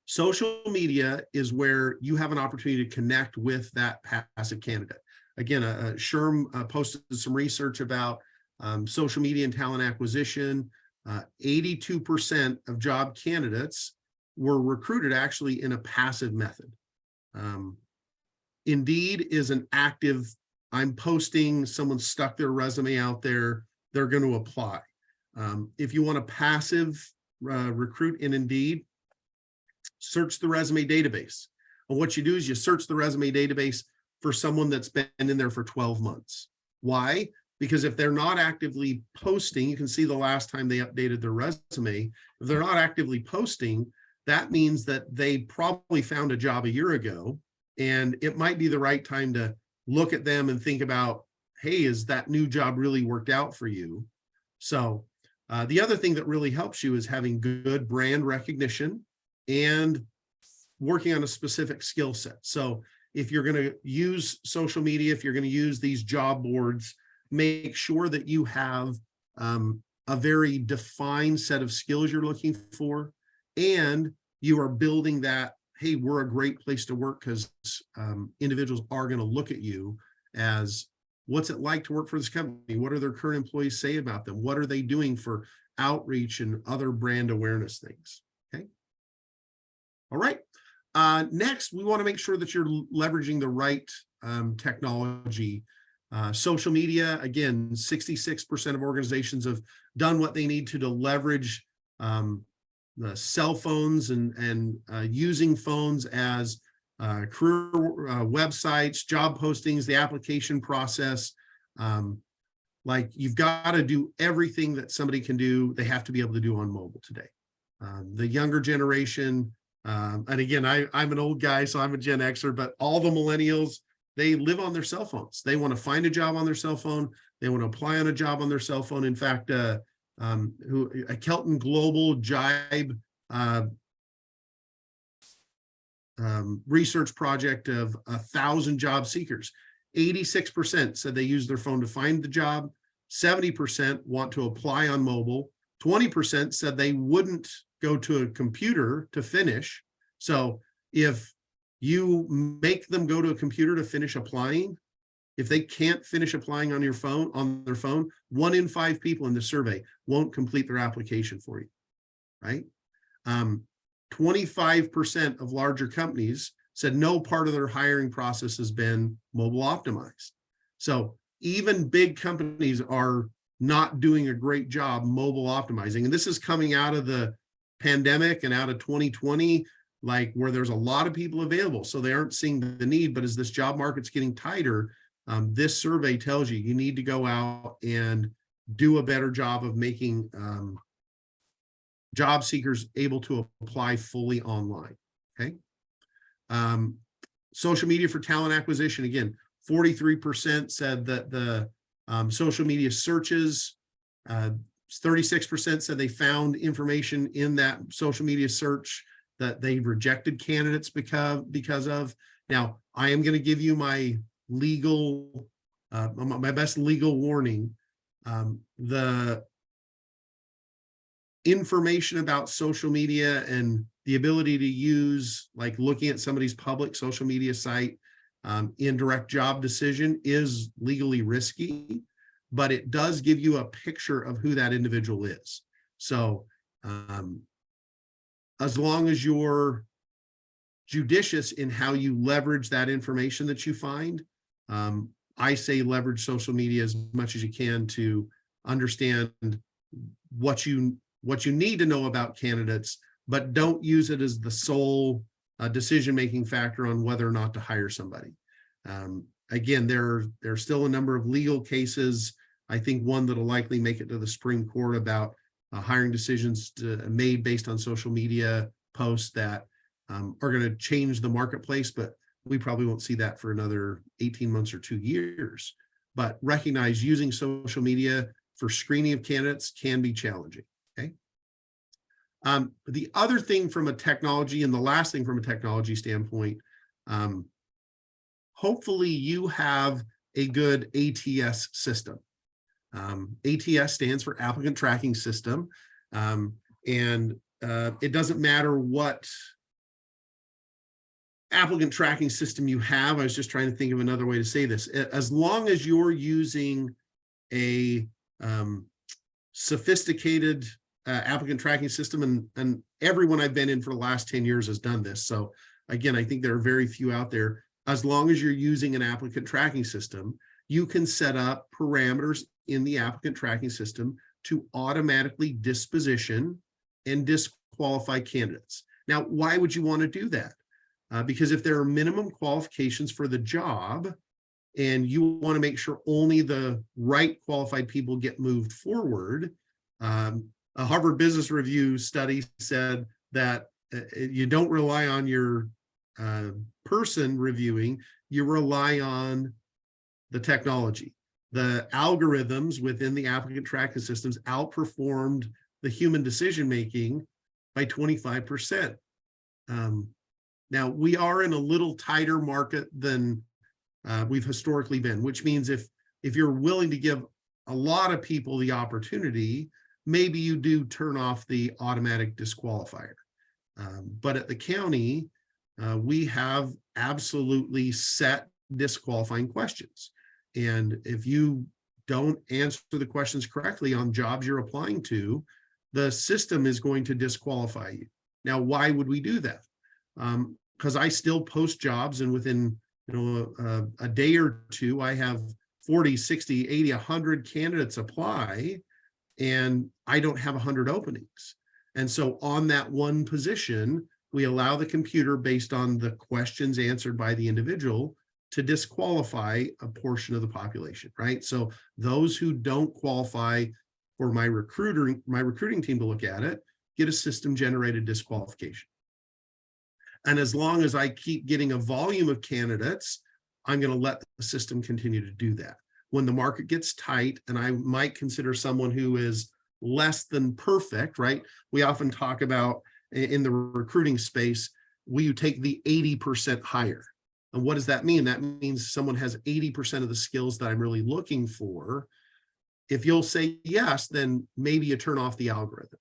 Social media is where you have an opportunity to connect with that passive candidate. Again, Sherm posted some research about social media and talent acquisition. 82% of job candidates were recruited actually in a passive method. Indeed is an active, I'm posting, someone stuck their resume out there, they're going to apply. If you want a passive recruit in Indeed, search the resume database. And what you do is you search the resume database for someone that's been in there for 12 months. Why? Because if they're not actively posting, you can see the last time they updated their resume. If they're not actively posting, that means that they probably found a job a year ago, and it might be the right time to look at them and think about, hey, is that new job really worked out for you? So the other thing that really helps you is having good brand recognition and working on a specific skill set. So if you're going to use social media, if you're going to use these job boards, make sure that you have a very defined set of skills you're looking for, and you are building that, hey, we're a great place to work, because individuals are going to look at you as, what's it like to work for this company? What do their current employees say about them? What are they doing for outreach and other brand awareness things? Okay. All right. Next, we want to make sure that you're leveraging the right technology Social media, again, 66% of organizations have done what they need to leverage the cell phones and using phones as career websites, job postings, the application process. Like, you've got to do everything that somebody can do, they have to be able to do on mobile today. The younger generation, and again, I'm an old guy, so I'm a Gen Xer, but all the millennials, they live on their cell phones. They want to find a job on their cell phone. They want to apply on a job on their cell phone. In fact, a Kelton Global Jibe research project of 1,000 job seekers, 86% said they use their phone to find the job. 70% want to apply on mobile. 20% said they wouldn't go to a computer to finish. So if you make them go to a computer to finish applying, if they can't finish applying on their phone, 1 in 5 people in the survey won't complete their application for you, right? 25% of larger companies said no part of their hiring process has been mobile optimized. So even big companies are not doing a great job mobile optimizing. And this is coming out of the pandemic and out of 2020, like, where there's a lot of people available, so they aren't seeing the need. But as this job market's getting tighter, this survey tells you need to go out and do a better job of making job seekers able to apply fully online. Okay. Social media for talent acquisition. Again, 43% said that the social media searches, 36% said they found information in that social media search that they rejected candidates because of. Now, I am going to give you my legal, my best legal warning. The information about social media and the ability to use, like, looking at somebody's public social media site in direct job decision is legally risky, but it does give you a picture of who that individual is. So as long as you're judicious in how you leverage that information that you find, I say leverage social media as much as you can to understand what you need to know about candidates, but don't use it as the sole decision-making factor on whether or not to hire somebody. Again, there's still a number of legal cases. I think one that'll likely make it to the Supreme Court about hiring decisions made based on social media posts that are going to change the marketplace, but we probably won't see that for another 18 months or 2 years. But recognize using social media for screening of candidates can be challenging. Okay. The other thing from a technology, and the last thing from a technology standpoint, hopefully you have a good ATS system. ATS stands for Applicant Tracking System. And it doesn't matter what applicant tracking system you have. I was just trying to think of another way to say this. As long as you're using a sophisticated applicant tracking system, and everyone I've been in for the last 10 years has done this. So again, I think there are very few out there. As long as you're using an applicant tracking system, you can set up parameters in the applicant tracking system to automatically disposition and disqualify candidates. Now, why would you want to do that? Because if there are minimum qualifications for the job and you want to make sure only the right qualified people get moved forward, a Harvard Business Review study said that you don't rely on your person reviewing, you rely on the technology. The algorithms within the applicant tracking systems outperformed the human decision-making by 25%. Now, we are in a little tighter market than we've historically been, which means if you're willing to give a lot of people the opportunity, maybe you do turn off the automatic disqualifier. But at the county, we have absolutely set disqualifying questions. And if you don't answer the questions correctly on jobs you're applying to, the system is going to disqualify you. Now, why would we do that? Because I still post jobs, and within a day or two, I have 40, 60, 80, 100 candidates apply, and I don't have 100 openings. And so on that one position, we allow the computer, based on the questions answered by the individual, to disqualify a portion of the population, right? So those who don't qualify for my recruiting team to look at it, get a system generated disqualification. And as long as I keep getting a volume of candidates, I'm going to let the system continue to do that. When the market gets tight, and I might consider someone who is less than perfect, right? We often talk about in the recruiting space, we take the 80% hire. And what does that mean? That means someone has 80% of the skills that I'm really looking for. If you'll say yes, then maybe you turn off the algorithm.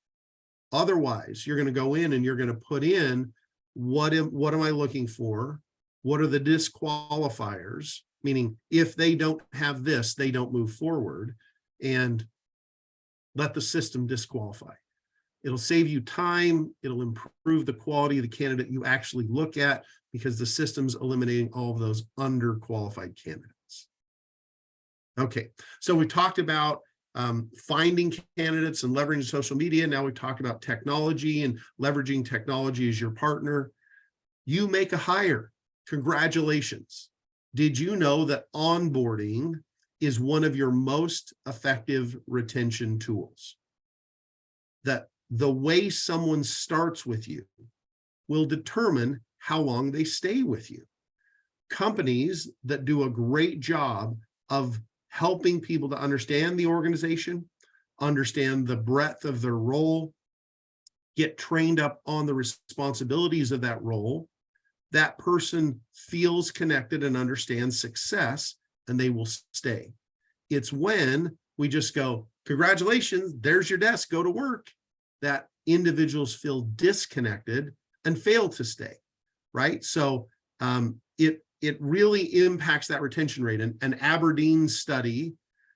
Otherwise, you're going to go in and you're going to put in, what am I looking for? What are the disqualifiers? Meaning, if they don't have this, they don't move forward, and let the system disqualify. It'll save you time. It'll improve the quality of the candidate you actually look at, because the system's eliminating all of those underqualified candidates. Okay, so we talked about finding candidates and leveraging social media. Now we talked about technology and leveraging technology as your partner. You make a hire. Congratulations. Did you know that onboarding is one of your most effective retention tools? That the way someone starts with you will determine how long they stay with you. Companies that do a great job of helping people to understand the organization, understand the breadth of their role, get trained up on the responsibilities of that role, that person feels connected and understands success, and they will stay. It's when we just go, congratulations, there's your desk, go to work, that individuals feel disconnected and fail to stay, right? So it really impacts that retention rate. And an Aberdeen study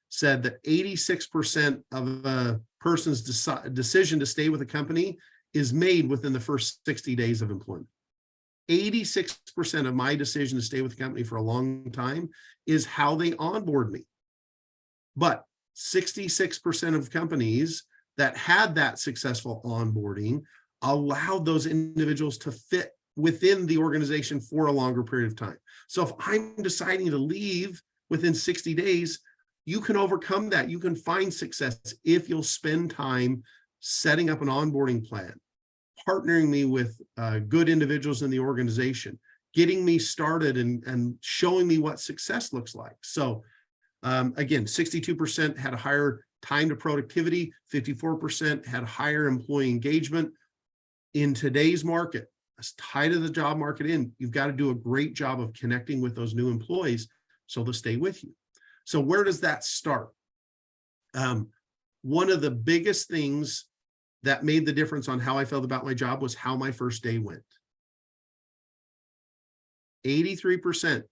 said that 86% of a person's decision to stay with a company is made within the first 60 days of employment. 86% of my decision to stay with the company for a long time is how they onboard me. But 66% of companies that had that successful onboarding allowed those individuals to fit within the organization for a longer period of time. So if I'm deciding to leave within 60 days, you can overcome that. You can find success if you'll spend time setting up an onboarding plan, partnering me with good individuals in the organization, getting me started and showing me what success looks like. So again, 62% had a higher time to productivity, 54% had higher employee engagement. In today's market, as tight as the job market you've got to do a great job of connecting with those new employees so they'll stay with you. So where does that start? One of the biggest things that made the difference on how I felt about my job was how my first day went. 83%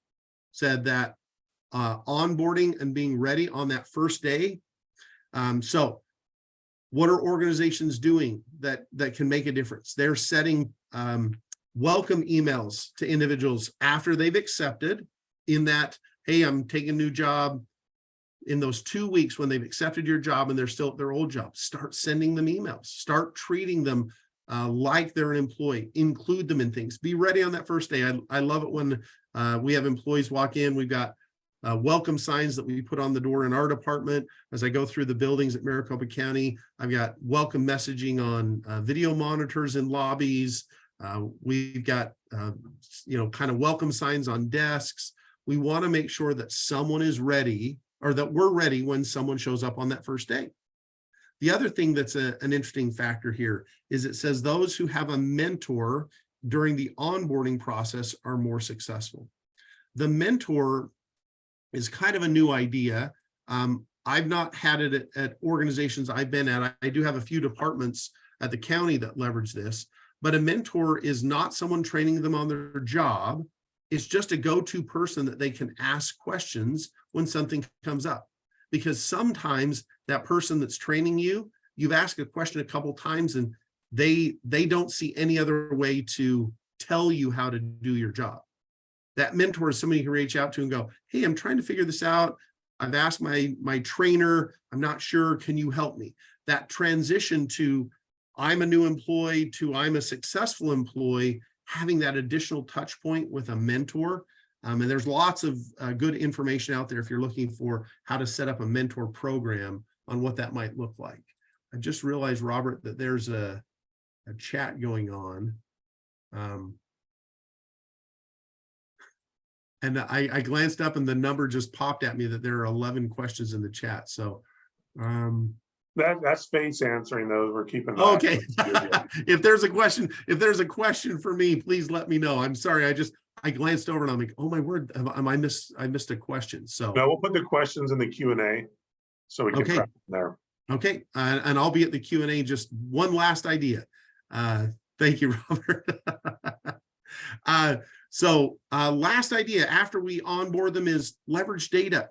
said that onboarding and being ready on that first day. So what are organizations doing that can make a difference? They're setting welcome emails to individuals after they've accepted, in that, hey, I'm taking a new job. In those 2 weeks when they've accepted your job and they're still at their old job, start sending them emails, start treating them like they're an employee, include them in things, be ready on that first day. I love it when we have employees walk in. We've got welcome signs that we put on the door in our department. As I go through the buildings at Maricopa County, I've got welcome messaging on video monitors in lobbies. We've got, kind of welcome signs on desks. We want to make sure that someone is ready, or that we're ready when someone shows up on that first day. The other thing that's an interesting factor here is it says those who have a mentor during the onboarding process are more successful. The mentor is kind of a new idea. I've not had it at organizations I've been at. I do have a few departments at the county that leverage this, but a mentor is not someone training them on their job. It's just a go-to person that they can ask questions when something comes up. Because sometimes that person that's training you, you've asked a question a couple times and they don't see any other way to tell you how to do your job. That mentor is somebody you can reach out to and go, hey, I'm trying to figure this out. I've asked my trainer, I'm not sure, can you help me? That transition to I'm a new employee to I'm a successful employee, having that additional touch point with a mentor. And there's lots of good information out there if you're looking for how to set up a mentor program on what that might look like. I just realized, Robert, that there's a chat going on. And I glanced up and the number just popped at me that there are 11 questions in the chat. So that's Faith's answering those. We're keeping. Okay. If there's a question for me, please let me know. I'm sorry. I glanced over and I'm like, oh my word, I missed a question. So no, we'll put the questions in the Q&A so we can prep them there. Okay. And I'll be at the Q&A. Just one last idea. Thank you, Robert. So last idea after we onboard them is leverage data.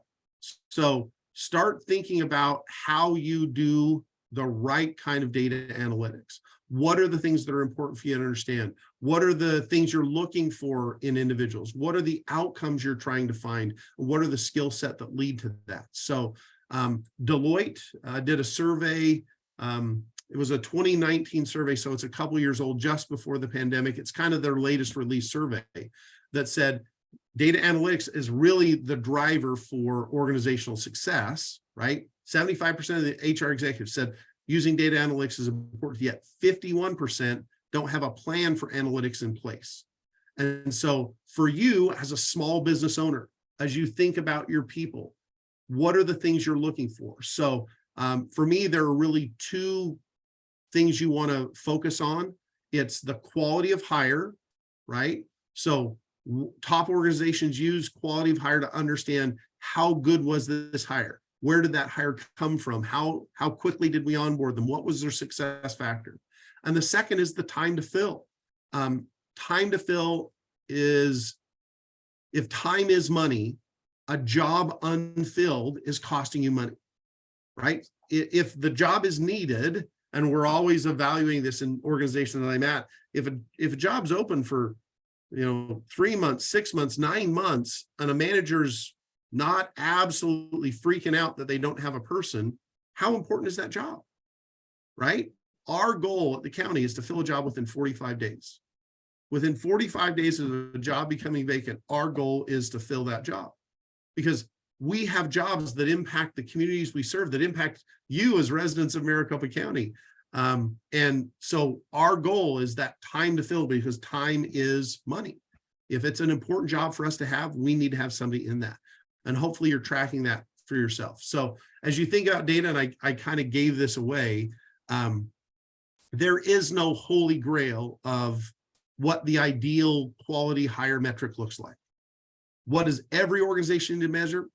So start thinking about how you do the right kind of data analytics. What are the things that are important for you to understand? What are the things you're looking for in individuals? What are the outcomes you're trying to find? What are the skill set that lead to that? So Deloitte did a survey. It was a 2019 survey, so it's a couple years old, just before the pandemic. It's kind of their latest release survey that said data analytics is really the driver for organizational success, right? 75% of the HR executives said using data analytics is important, yet 51% don't have a plan for analytics in place. And so for you as a small business owner, as you think about your people, what are the things you're looking for? So for me, there are really two things you want to focus on. It's the quality of hire, right? So top organizations use quality of hire to understand how good was this hire? Where did that hire come from? How quickly did we onboard them? What was their success factor? And the second is the time to fill. Time to fill is, if time is money, a job unfilled is costing you money, right? If the job is needed, and we're always evaluating this in organizations that I'm at, if a job's open for 3 months, 6 months, 9 months, and a manager's not absolutely freaking out that they don't have a person, how important is that job, right? Our goal at the county is to fill a job within 45 days. Within 45 days of a job becoming vacant, our goal is to fill that job, because we have jobs that impact the communities we serve, that impact you as residents of Maricopa County. And so our goal is that time to fill, because time is money. If it's an important job for us to have, we need to have somebody in that. And hopefully you're tracking that for yourself. So as you think about data, and I kind of gave this away, there is no holy grail of what the ideal quality hire metric looks like. What does every organization need to measure?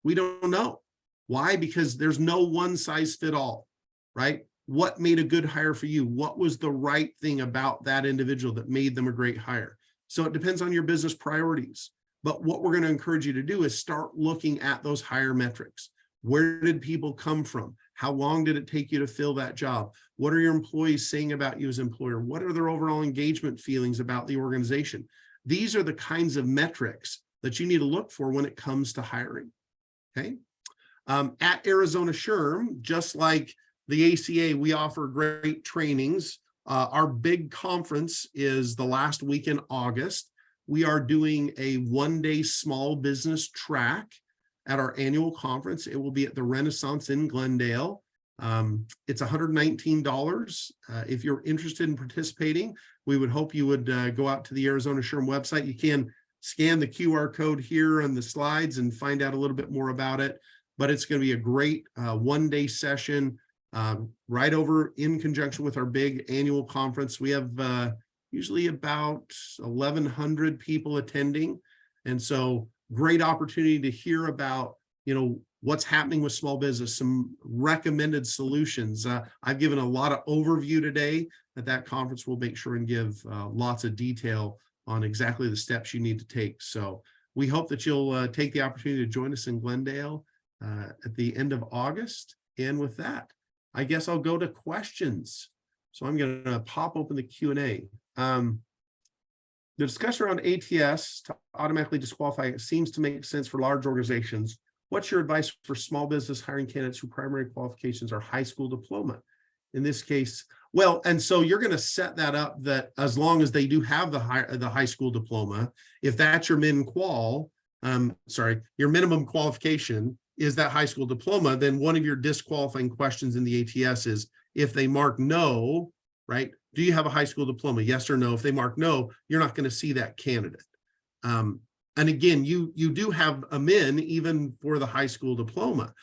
We don't know. Why? Because there's no one size fit all, right? What made a good hire for you? What was the right thing about that individual that made them a great hire? So it depends on your business priorities. But what we're going to encourage you to do is start looking at those hire metrics. Where did people come from? How long did it take you to fill that job? What are your employees saying about you as employer? What are their overall engagement feelings about the organization? These are the kinds of metrics that you need to look for when it comes to hiring. Okay. At Arizona SHRM, just like the ACA, we offer great trainings. Our big conference is the last week in August. We are doing a one-day small business track at our annual conference. It will be at the Renaissance in Glendale. It's $119. If you're interested in participating, we would hope you would go out to the Arizona SHRM website. You can scan the QR code here on the slides and find out a little bit more about it. But it's going to be a great one-day session right over in conjunction with our big annual conference. We have usually about 1,100 people attending. And so great opportunity to hear about, what's happening with small business, some recommended solutions. I've given a lot of overview today. At that conference, we'll make sure and give lots of detail on exactly the steps you need to take. So we hope that you'll take the opportunity to join us in Glendale at the end of August. And with that, I guess I'll go to questions. So I'm going to pop open the Q&A. The discussion around ATS to automatically disqualify it seems to make sense for large organizations What's your advice for small business hiring candidates whose primary qualifications are high school diploma? In this case, well, and so you're going to set that up that as long as they do have the high school diploma, if that's your your minimum qualification is that high school diploma, then one of your disqualifying questions in the ATS is if they mark no, right? Do you have a high school diploma? Yes or no. If they mark no, you're not going to see that candidate. And again, you do have a min even for the high school diploma.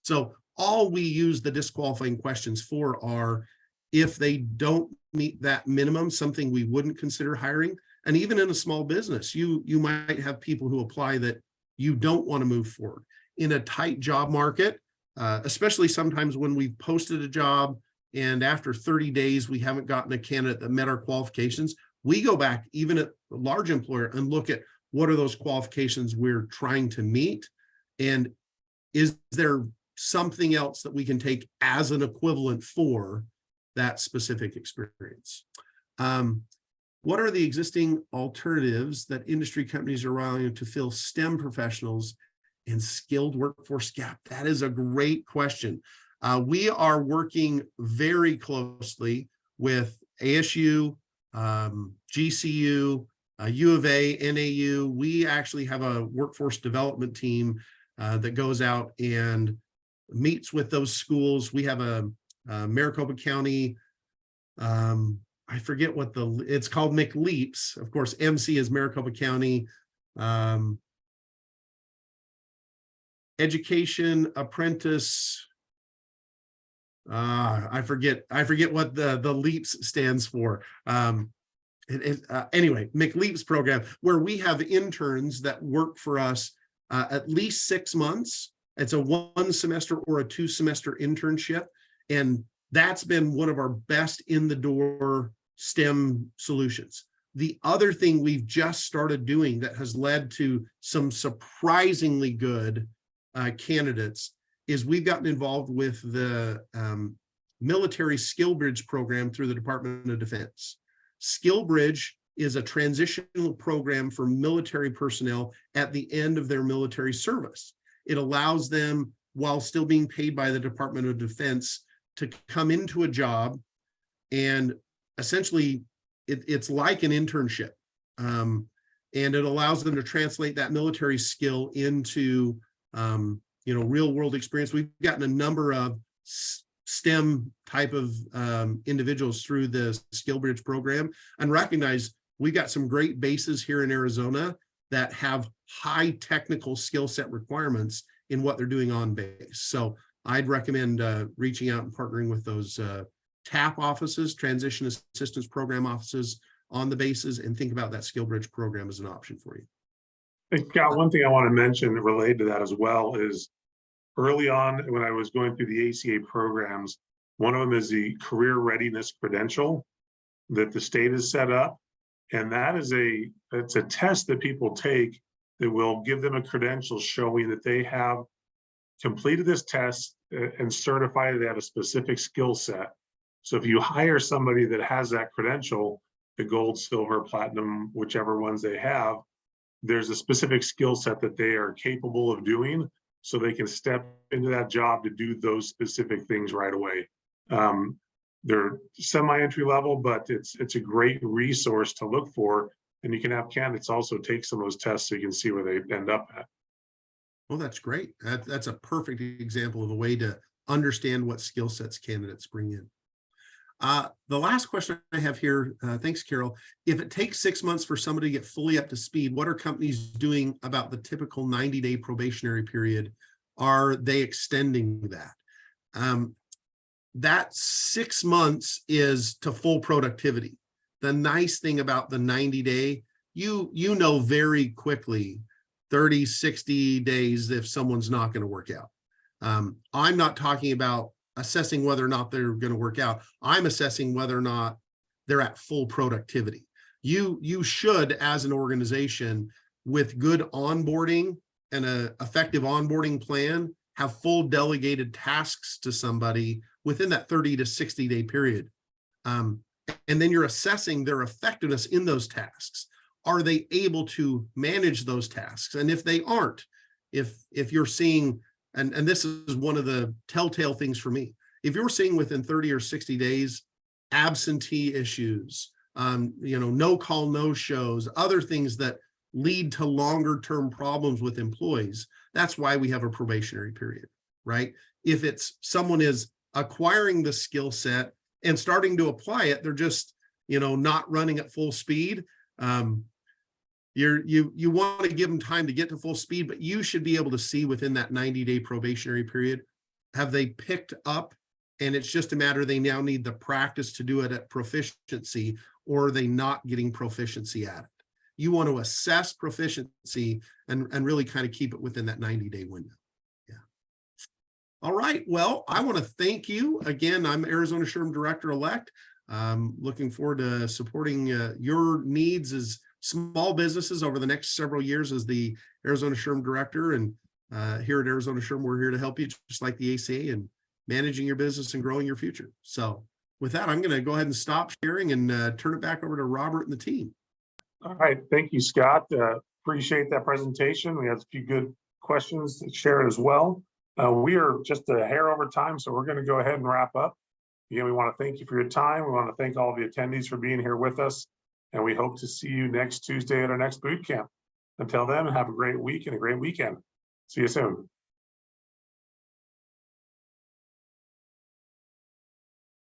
So all we use the disqualifying questions for are if they don't meet that minimum, something we wouldn't consider hiring. And even in a small business, you might have people who apply that you don't want to move forward. In a tight job market, especially sometimes when we've posted a job and after 30 days, we haven't gotten a candidate that met our qualifications, we go back even at a large employer and look at what are those qualifications we're trying to meet? And is there something else that we can take as an equivalent for that specific experience? What are the existing alternatives that industry companies are relying to fill STEM professionals and skilled workforce gap? That is a great question. We are working very closely with ASU, GCU, U of A, NAU. We actually have a workforce development team that goes out and meets with those schools. We have a Maricopa County, I forget what it's called, McLeaps. Of course, MC is Maricopa County Education Apprentice. I forget what the LEAPS stands for. Anyway, McLeaps program, where we have interns that work for us at least 6 months. It's a 1 semester or a 2 semester internship. And that's been one of our best in the door STEM solutions. The other thing we've just started doing that has led to some surprisingly good candidates is we've gotten involved with the military skill bridge program through the Department of Defense. Skill Bridge is a transitional program for military personnel at the end of their military service. It allows them, while still being paid by the Department of Defense, to come into a job, and essentially it's like an internship. And it allows them to translate that military skill into real world experience. We've gotten a number of STEM type of individuals through the Skill Bridge program, and recognize we've got some great bases here in Arizona that have high technical skill set requirements in what they're doing on base. So I'd recommend reaching out and partnering with those TAP offices, Transition Assistance Program offices on the bases, and think about that Skill Bridge program as an option for you. Hey, Scott, one thing I want to mention related to that as well is early on when I was going through the ACA programs, one of them is the career readiness credential that the state has set up. And that is it's a test that people take that will give them a credential showing that they have completed this test and certified they have a specific skill set. So if you hire somebody that has that credential, the gold, silver, platinum, whichever ones they have, there's a specific skill set that they are capable of doing, so they can step into that job to do those specific things right away. They're semi-entry level, but it's a great resource to look for, and you can have candidates also take some of those tests so you can see where they end up at. Well, that's great. That's a perfect example of a way to understand what skill sets candidates bring in. The last question I have here, thanks, Carol. If it takes 6 months for somebody to get fully up to speed, what are companies doing about the typical 90-day probationary period? Are they extending that? That 6 months is to full productivity. The nice thing about the 90-day, you know very quickly, 30, 60 days if someone's not going to work out. I'm not talking about assessing whether or not they're going to work out. I'm assessing whether or not they're at full productivity. You should, as an organization, with good onboarding and an effective onboarding plan, have full delegated tasks to somebody within that 30 to 60 day period. And then you're assessing their effectiveness in those tasks. Are they able to manage those tasks? And if they aren't, if you're seeing, and this is one of the telltale things for me, if you're seeing within 30 or 60 days, absentee issues, no call, no shows, other things that lead to longer term problems with employees, that's why we have a probationary period, right? If it's someone is acquiring the skill set and starting to apply it, they're just, not running at full speed. You want to give them time to get to full speed, but you should be able to see within that 90-day probationary period, have they picked up, and it's just a matter they now need the practice to do it at proficiency, or are they not getting proficiency at it? You want to assess proficiency and really kind of keep it within that 90-day window. Yeah. All right. Well, I want to thank you again. I'm Arizona SHRM Director-elect. Looking forward to supporting your needs as small businesses over the next several years as the Arizona SHRM Director. And here at Arizona SHRM, we're here to help you, just like the ACA, and managing your business and growing your future. So with that, I'm going to go ahead and stop sharing and turn it back over to Robert and the team. All right, thank you, Scott. Appreciate that presentation. We had a few good questions to share as well. We are just a hair over time, so we're going to go ahead and wrap up. Again, we want to thank you for your time. We want to thank all of the attendees for being here with us, and we hope to see you next Tuesday at our next boot camp. Until then, have a great week and a great weekend. See you soon.